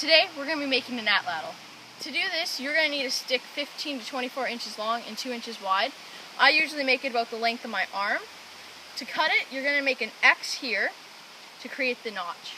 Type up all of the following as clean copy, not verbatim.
Today we're going to be making an atlatl. To do this, you're going to need a stick 15 to 24 inches long and 2 inches wide. I usually make it about the length of my arm. To cut it, you're going to make an X here to create the notch.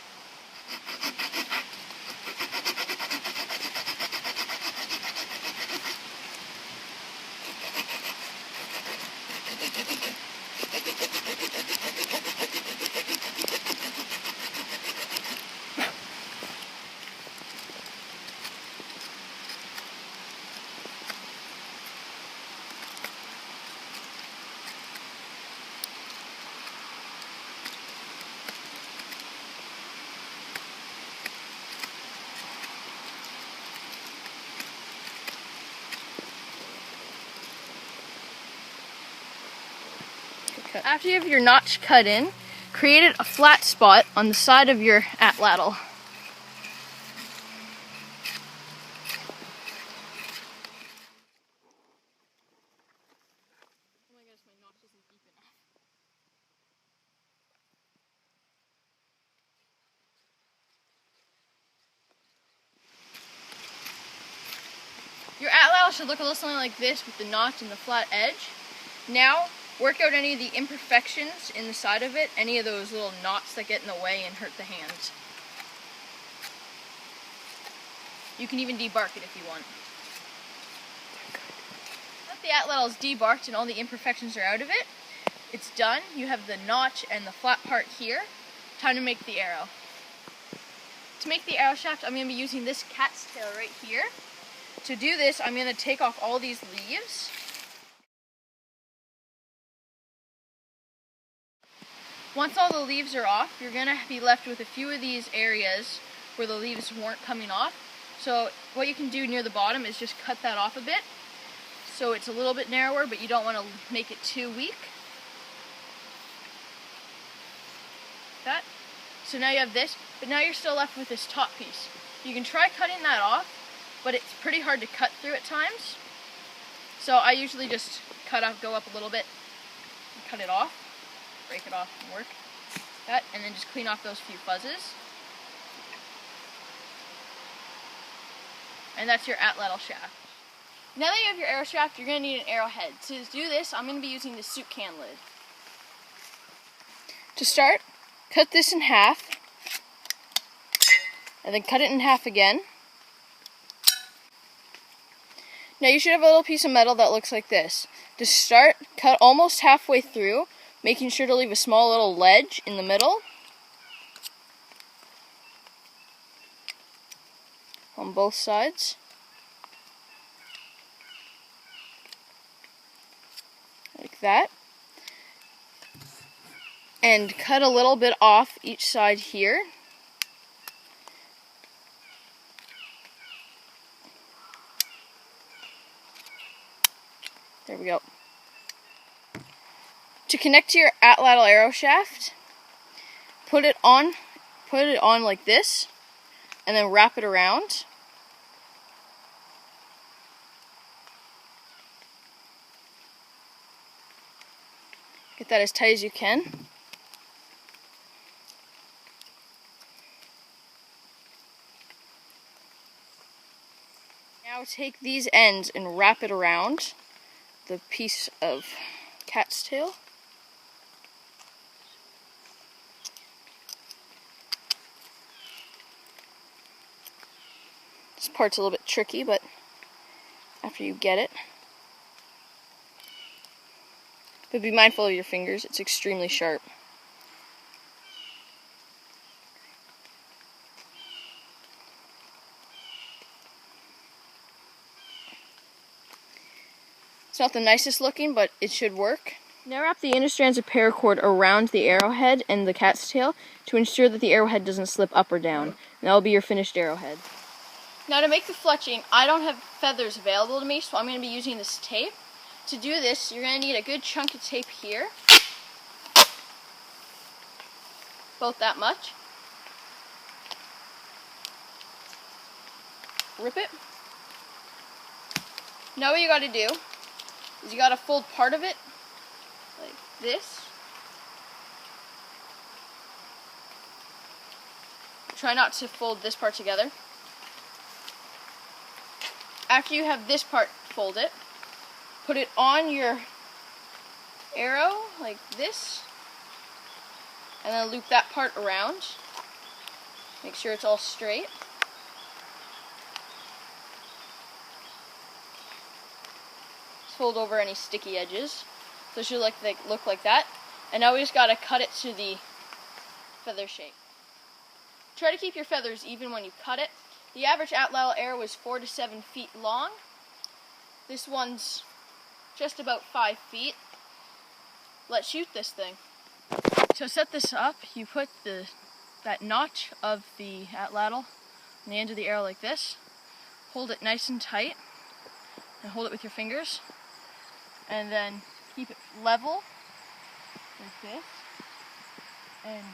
After you have your notch cut in, create a flat spot on the side of your atlatl. Oh my gosh, my notch isn't deep enough. Your atlatl should look a little something like this with the notch and the flat edge. Now, work out any of the imperfections in the side of it, any of those little knots that get in the way and hurt the hands. You can even debark it if you want. Now that the atlatl is debarked and all the imperfections are out of it, it's done. You have the notch and the flat part here. Time to make the arrow. To make the arrow shaft, I'm going to be using this cat's tail right here. To do this, I'm going to take off all these leaves. Once all the leaves are off, you're going to be left with a few of these areas where the leaves weren't coming off. So what you can do near the bottom is just cut that off a bit so it's a little bit narrower, but you don't want to make it too weak. That. So now you have this, but now you're still left with this top piece. You can try cutting that off, but it's pretty hard to cut through at times. So I usually just go up a little bit and cut it off. Break it off and work that, and then just clean off those few fuzzes. And that's your atlatl shaft. Now that you have your arrow shaft, you're going to need an arrowhead. To do this, I'm going to be using the soup can lid. To start, cut this in half, and then cut it in half again. Now you should have a little piece of metal that looks like this. To start, cut almost halfway through, making sure to leave a small little ledge in the middle on both sides. Like that. And cut a little bit off each side here. There we go. To connect to your atlatl arrow shaft, put it on like this, and then wrap it around. Get that as tight as you can. Now take these ends and wrap it around the piece of cat's tail. This part's a little bit tricky, but after you get it. But be mindful of your fingers, it's extremely sharp. It's not the nicest looking, but it should work. Now wrap the inner strands of paracord around the arrowhead and the cat's tail to ensure that the arrowhead doesn't slip up or down. And that will be your finished arrowhead. Now to make the fletching, I don't have feathers available to me, so I'm going to be using this tape. To do this, you're going to need a good chunk of tape here. About that much. Rip it. Now what you got to do is you got to fold part of it like this. Try not to fold this part together. after you have this part, fold it. Put it on your arrow like this, and then loop that part around. Make sure it's all straight. Fold over any sticky edges. So it should look like that. And now we just gotta cut it to the feather shape. Try to keep your feathers even when you cut it. The average Atlatl arrow is 4 to 7 feet long. This one's just about 5 feet. Let's shoot this thing. To set this up, you put that notch of the Atlatl on the end of the arrow like this. Hold it nice and tight, and hold it with your fingers. And then keep it level, like this, and